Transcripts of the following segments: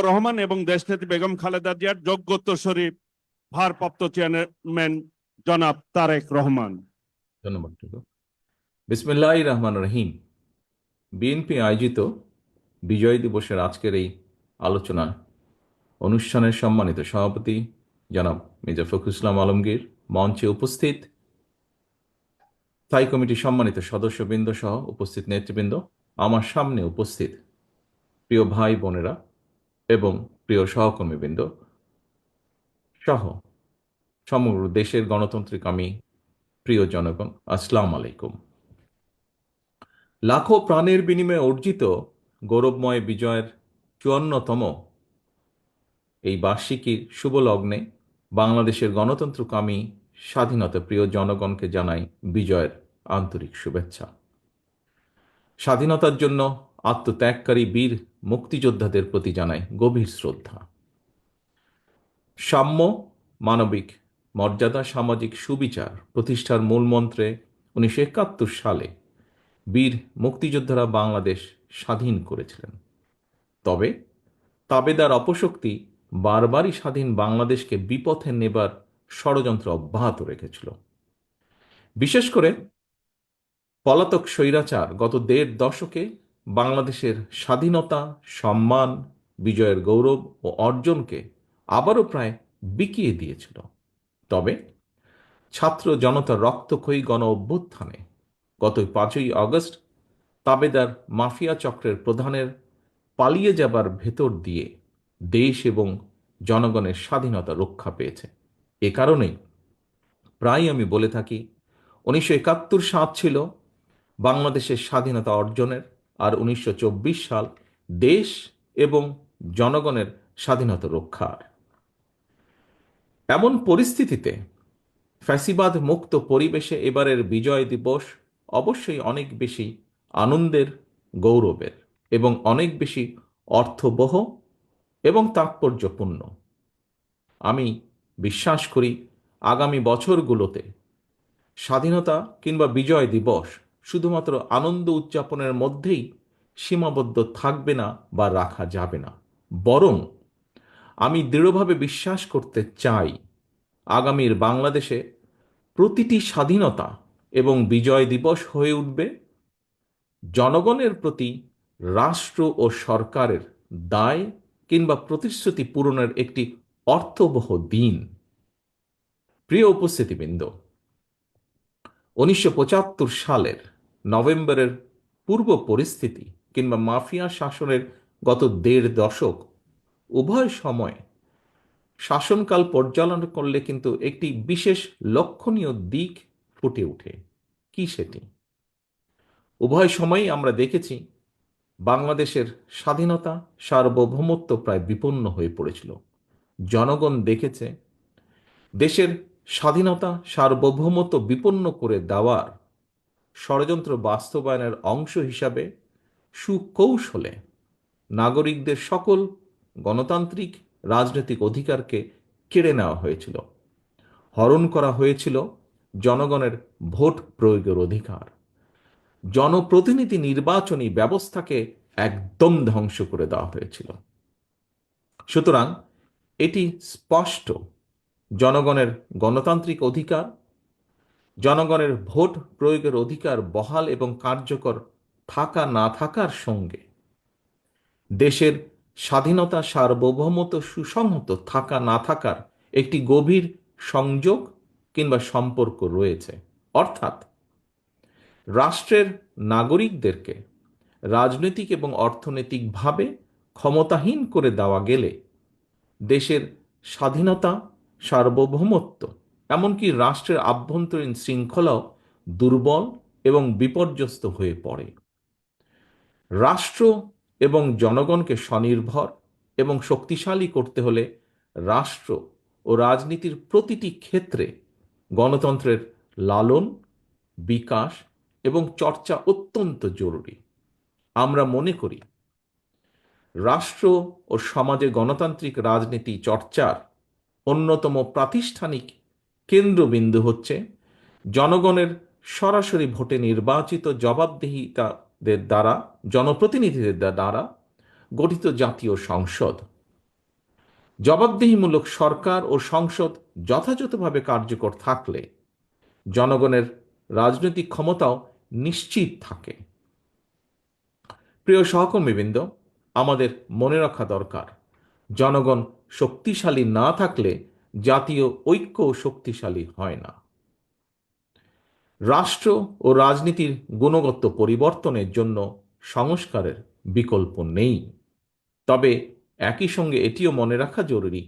রহমান এবং দেশনেত্রী বেগম খালেদা জিয়ার যোগ্য উত্তরসূরি ভারপ্রাপ্ত চেয়ারম্যান জনাব তারেক রহমান। ধন্যবাদ। বিসমিল্লাহির রহমানির রহিম। বিএনপি আয়োজিত বিজয় দিবসের আজকের এই আলোচনা অনুষ্ঠানের সম্মানিত সভাপতি জনাব মির্জা ফখরুল ইসলাম আলমগীর, মঞ্চে উপস্থিত স্থায়ী কমিটির সম্মানিত সদস্যবৃন্দ সহ উপস্থিত নেতৃবৃন্দ, আমার সামনে উপস্থিত প্রিয় ভাই বোনেরা এবং প্রিয় সহকর্মীবৃন্দ সহ সমগ্র দেশের গণতান্ত্রিক আমি প্রিয় জনগণ, আসসালামু আলাইকুম। লাখো প্রাণের বিনিময়ে অর্জিত গৌরবময় বিজয়ের ৫৪তম এই বার্ষিকীর শুভ লগ্নে বাংলাদেশের গণতন্ত্রকামী স্বাধীনতা প্রিয় জনগণকে জানাই বিজয়ের আন্তরিক শুভেচ্ছা। স্বাধীনতার জন্য আত্মত্যাগকারী বীর মুক্তিযোদ্ধাদের প্রতি জানাই গভীর শ্রদ্ধা। সাম্য, মানবিক মর্যাদা, সামাজিক সুবিচার প্রতিষ্ঠার মূলমন্ত্রে ১৯৭১ সালে বীর মুক্তিযোদ্ধারা বাংলাদেশ স্বাধীন করেছিলেন। তবে তাবেদার অপশক্তি বারবারই স্বাধীন বাংলাদেশকে বিপথে নেবার ষড়যন্ত্র অব্যাহত রেখেছিল। বিশেষ করে পলাতক স্বৈরাচার গত ১.৫ দশকে বাংলাদেশের স্বাধীনতা, সম্মান, বিজয়ের গৌরব ও অর্জনকে আবারও প্রায় বিকিয়ে দিয়েছিল। তবে ছাত্র জনতার রক্তক্ষয়ী গণ অভ্যুত্থানে গত ৫ই আগস্ট তাবেদার মাফিয়া চক্রের প্রধানের পালিয়ে যাবার ভেতর দিয়ে দেশ এবং জনগণের স্বাধীনতা রক্ষা পেয়েছে। এ কারণেই প্রায় আমি বলে থাকি ১৯৭১ সাল ছিল বাংলাদেশের স্বাধীনতা অর্জনের, আর ১৯২৪ সাল দেশ এবং জনগণের স্বাধীনতা রক্ষার। এমন পরিস্থিতিতে ফ্যাসিবাদ মুক্ত পরিবেশে এবারের বিজয় দিবস অবশ্যই অনেক বেশি আনন্দের, গৌরবের এবং অনেক বেশি অর্থবহ এবং তাৎপর্যপূর্ণ। আমি বিশ্বাস করি আগামী বছরগুলোতে স্বাধীনতা কিংবা বিজয় দিবস শুধুমাত্র আনন্দ উদযাপনের মধ্যেই সীমাবদ্ধ থাকবে না বা রাখা যাবে না, বরং আমি দৃঢ়ভাবে বিশ্বাস করতে চাই আগামীর বাংলাদেশে প্রতিটি স্বাধীনতা এবং বিজয় দিবস হয়ে উঠবে জনগণের প্রতি রাষ্ট্র ও সরকারের দায় কিংবা প্রতিশ্রুতি পূরণের একটি অর্থবহ দিন। প্রিয় উপস্থিতিবৃন্দ, ১৯৭৫ সালের নভেম্বরের পূর্ব পরিস্থিতি কিংবা মাফিয়া শাসনের গত ১.৫ দশক উভয় সময় শাসনকাল পর্যালোচনা করলে কিন্তু একটি বিশেষ লক্ষণীয় দিক ফুটে ওঠে। কি সেটি? উভয় সময়ই আমরা দেখেছি বাংলাদেশের স্বাধীনতা, সার্বভৌমত্ব প্রায় বিপন্ন হয়ে পড়েছিল। জনগণ দেখেছে দেশের স্বাধীনতা, সার্বভৌমত্ব বিপন্ন করে দেওয়ার ষড়যন্ত্র বাস্তবায়নের অংশ হিসাবে সুকৌশলে নাগরিকদের সকল গণতান্ত্রিক রাজনৈতিক অধিকারকে কেড়ে নেওয়া হয়েছিল। হরণ করা হয়েছিল জনগণের ভোট প্রয়োগের অধিকার। জনপ্রতিনিধি নির্বাচনী ব্যবস্থাকে একদম ধ্বংস করে দেওয়া হয়েছিল। সুতরাং এটি স্পষ্ট জনগণের গণতান্ত্রিক অধিকার, জনগণের ভোট প্রয়োগের অধিকার বহাল এবং কার্যকর থাকা না থাকার সঙ্গে দেশের স্বাধীনতা, সার্বভৌমত্ব সুসংহত থাকা না থাকার একটি গভীর সংযোগ কিংবা সম্পর্ক রয়েছে। অর্থাৎ রাষ্ট্রের নাগরিকদেরকে রাজনৈতিক এবং অর্থনৈতিকভাবে ক্ষমতাহীন করে দেওয়া গেলে দেশের স্বাধীনতা, সার্বভৌমত্ব এমনকি রাষ্ট্রের আভ্যন্তরীণ শৃঙ্খলাও দুর্বল এবং বিপর্যস্ত হয়ে পড়ে। রাষ্ট্র এবং জনগণকে স্বনির্ভর এবং শক্তিশালী করতে হলে রাষ্ট্র ও রাজনীতির প্রতিটি ক্ষেত্রে গণতন্ত্রের লালন, বিকাশ এবং চর্চা অত্যন্ত জরুরি। আমরা মনে করি রাষ্ট্র ও সমাজে গণতান্ত্রিক রাজনীতি চর্চার অন্যতম প্রাতিষ্ঠানিক কেন্দ্রবিন্দু হচ্ছে জনগণের সরাসরি ভোটে নির্বাচিত জবাবদিহিতাদের দ্বারা, জনপ্রতিনিধিদের দ্বারা গঠিত জাতীয় সংসদ জবাবদিহিমূলক সরকার ও সংসদ যথাযথভাবে কার্যকর থাকলে জনগণের রাজনৈতিক ক্ষমতাও নিশ্চিত থাকে। প্রিয় সহকর্মীবৃন্দ, আমাদের মনে রাখা দরকার, জনগণ শক্তিশালী না থাকলে জাতীয় ঐক্য শক্তিশালী হয় না। রাষ্ট্র ও রাজনীতির গুণগত পরিবর্তনের জন্য সংস্কারের বিকল্প নেই। তবে একই সঙ্গে এটিও মনে রাখা জরুরি,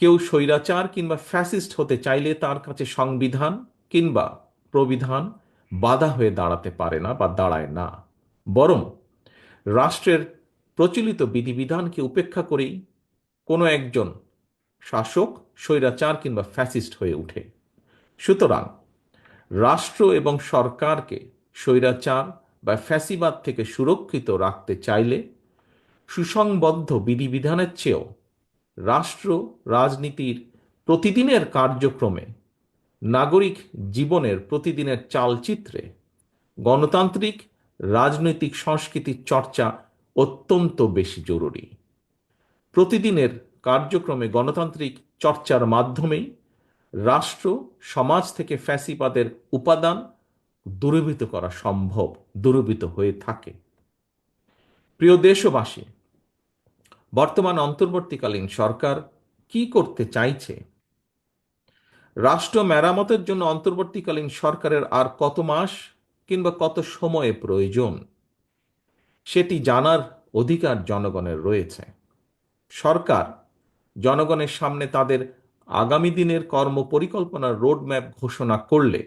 কেউ স্বৈরাচার কিংবা ফ্যাসিস্ট হতে চাইলে তার কাছে সংবিধান কিংবা প্রবিধান বাধা হয়ে দাঁড়াতে পারে না বা দাঁড়ায় না। বরং রাষ্ট্রের প্রচলিত বিধিবিধানকে উপেক্ষা করেই কোনো একজন শাসক স্বৈরাচার কিংবা ফ্যাসিস্ট হয়ে ওঠে। সুতরাং রাষ্ট্র এবং সরকারকে স্বৈরাচার বা ফ্যাসিবাদ থেকে সুরক্ষিত রাখতে চাইলে সুসংবদ্ধ বিধিবিধানের চেয়েও রাষ্ট্র রাজনীতির প্রতিদিনের কার্যক্রমে, নাগরিক জীবনের প্রতিদিনের চালচিত্রে গণতান্ত্রিক রাজনৈতিক সংস্কৃতির চর্চা অত্যন্ত বেশি জরুরি। প্রতিদিনের কার্যক্রমে গণতান্ত্রিক চর্চার মাধ্যমেই রাষ্ট্র সমাজ থেকে ফ্যাসিবাদের উপাদান দূরীভূত করা সম্ভব, দূরীভূত হয়ে থাকে। প্রিয় দেশবাসী, বর্তমান অন্তর্বর্তীকালীন সরকার কি করতে চাইছে? রাষ্ট্র মেরামতের জন্য অন্তর্বর্তীকালীন সরকারের আর কত মাস কিংবা কত সময়ে প্রয়োজন, সেটি জানার অধিকার জনগণের রয়েছে। সরকার জনগণের সামনে তাদের আগামী দিনের কর্মপরিকল্পনার রোডম্যাপ ঘোষণা করলে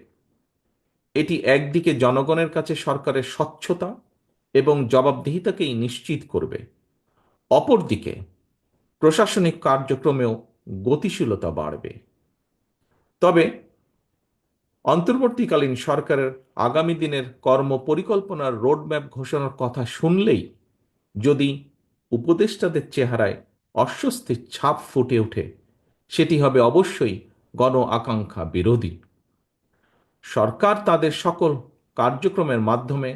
এটি একদিকে জনগণের কাছে সরকারের স্বচ্ছতা এবং জবাবদিহিতাকেই নিশ্চিত করবে, অপরদিকে প্রশাসনিক কার্যক্রমেও গতিশীলতা বাড়বে। তবে অন্তর্বর্তীকালীন সরকারের আগামী দিনের কর্মপরিকল্পনার রোডম্যাপ ঘোষণার কথা শুনলেই যদি উপদেষ্টাদের চেহারায় অস্বস্তির ছাপ ফুটে ওঠে, সেটি হবে অবশ্যই গণ আকাঙ্ক্ষা বিরোধী। সরকার তাদের সকল কার্যক্রমের মাধ্যমে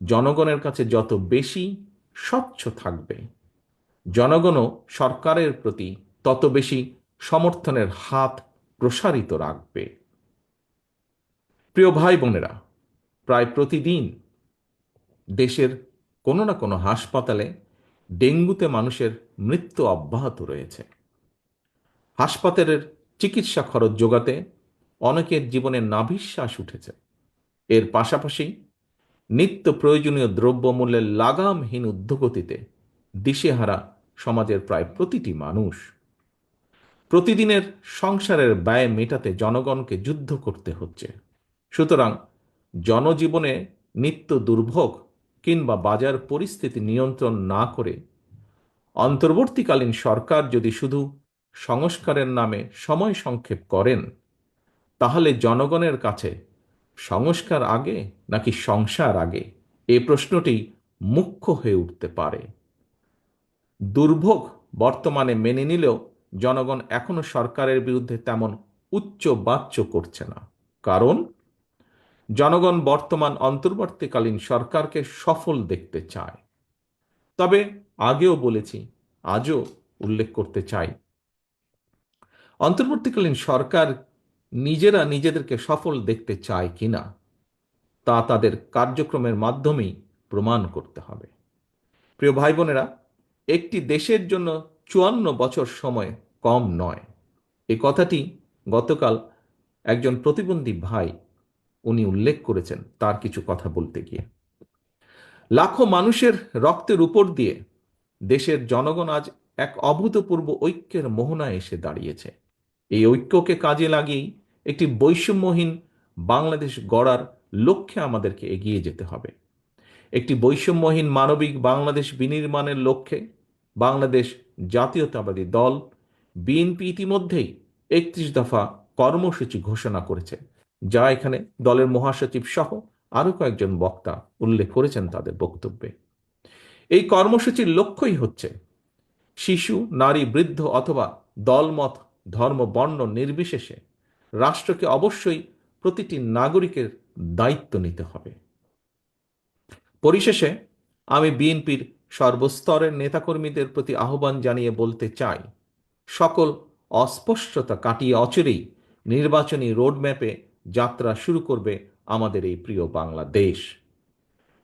জনগণের কাছে যত বেশি স্বচ্ছ থাকবে, জনগণও সরকারের প্রতি তত বেশি সমর্থনের হাত প্রসারিত রাখবে। প্রিয় ভাই বোনেরা, প্রায় প্রতিদিন দেশের কোনো না কোনো হাসপাতালে ডেঙ্গুতে মানুষের মৃত্যু অব্যাহত রয়েছে। হাসপাতালের চিকিৎসা খরচ যোগাতে অনেকের জীবনে নাভিশ্বাস উঠেছে। এর পাশাপাশি নিত্য প্রয়োজনীয় দ্রব্যমূল্যের লাগামহীন ঊর্ধ্বগতিতে দিশেহারা সমাজের প্রায় প্রতিটি মানুষ। প্রতিদিনের সংসারের ব্যয় মেটাতে জনগণকে যুদ্ধ করতে হচ্ছে। সুতরাং জনজীবনে নিত্য দুর্ভোগ কিংবা বাজার পরিস্থিতি নিয়ন্ত্রণ না করে অন্তর্বর্তীকালীন সরকার যদি শুধু সংস্কারের নামে সময় সংক্ষেপ করেন, তাহলে জনগণের কাছে সংস্কার আগে নাকি সংসার আগে, এই প্রশ্নটি মুখ্য হয়ে উঠতে পারে। দুর্ভোগ বর্তমানে মেনে নিলেও জনগণ এখনো সরকারের বিরুদ্ধে তেমন উচ্চ বাচ্য করছে না, কারণ জনগণ বর্তমান অন্তর্বর্তীকালীন সরকারকে সফল দেখতে চায়। তবে আগেও বলেছি, আজও উল্লেখ করতে চাই, অন্তর্বর্তীকালীন সরকার নিজেরা নিজেদেরকে সফল দেখতে চায় কিনা তা তাদের কার্যক্রমের মাধ্যমেই প্রমাণ করতে হবে। প্রিয় ভাই বোনেরা, একটি দেশের জন্য 54 বছর সময় কম নয়। এই কথাটি গতকাল একজন প্রতিবন্ধী ভাই উনি উল্লেখ করেছেন তার কিছু কথা বলতে গিয়ে। লাখো মানুষের রক্তের উপর দিয়ে দেশের জনগণ আজ এক অভূতপূর্ব ঐক্যের মোহনায় এসে দাঁড়িয়েছে। এই ঐক্যকে কাজে লাগিয়েই একটি বৈষম্যহীন বাংলাদেশ গড়ার লক্ষ্যে আমাদেরকে এগিয়ে যেতে হবে। একটি বৈষম্যহীন মানবিক বাংলাদেশ বিনির্মাণের লক্ষ্যে বাংলাদেশ জাতীয়তাবাদী দল বিএনপি ইতিমধ্যেই 31 দফা কর্মসূচি ঘোষণা করেছে, যা এখানে দলের মহাসচিব সহ আরো কয়েকজন বক্তা উল্লেখ করেছেন তাদের বক্তব্যে। এই কর্মসূচির লক্ষ্যই হচ্ছে শিশু, নারী, বৃদ্ধ অথবা দলমত, ধর্ম, বর্ণ নির্বিশেষে রাষ্ট্রকে অবশ্যই প্রতিটি নাগরিকের দায়িত্ব নিতে হবে। পরিশেষে আমি বিএনপির সর্বস্তরের নেতাকর্মীদের প্রতি আহ্বান জানিয়ে বলতে চাই, সকল অস্পষ্টতা কাটিয়ে অচিরেই নির্বাচনী রোডম্যাপে যাত্রা শুরু করবে আমাদের এই প্রিয় বাংলাদেশ।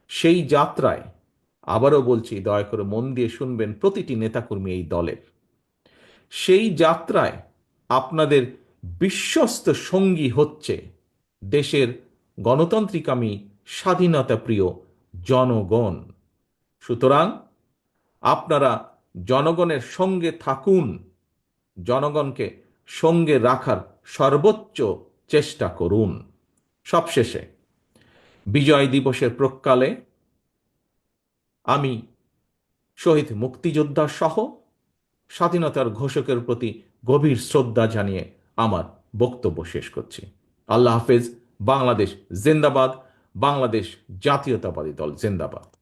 সেই যাত্রায় আবারও বলছি, দয়া করে মন দিয়ে শুনবেন প্রতিটি নেতাকর্মী এই দলের, সেই যাত্রায় আপনাদের বিশ্বস্ত সঙ্গী হচ্ছে দেশের গণতান্ত্রিকামী স্বাধীনতা প্রিয় জনগণ। সুতরাং আপনারা জনগণের সঙ্গে থাকুন, জনগণকে সঙ্গে রাখার সর্বোচ্চ চেষ্টা করুন। সবশেষে বিজয় দিবসের প্রকালে আমি শহীদ মুক্তিযোদ্ধা সহ স্বাধীনতার ঘোষকের প্রতি গভীর শ্রদ্ধা জানিয়ে আমার বক্তব্য শেষ করছি। আল্লাহ হাফেজ। বাংলাদেশ জিন্দাবাদ। বাংলাদেশ জাতীয়তাবাদী দল জিন্দাবাদ।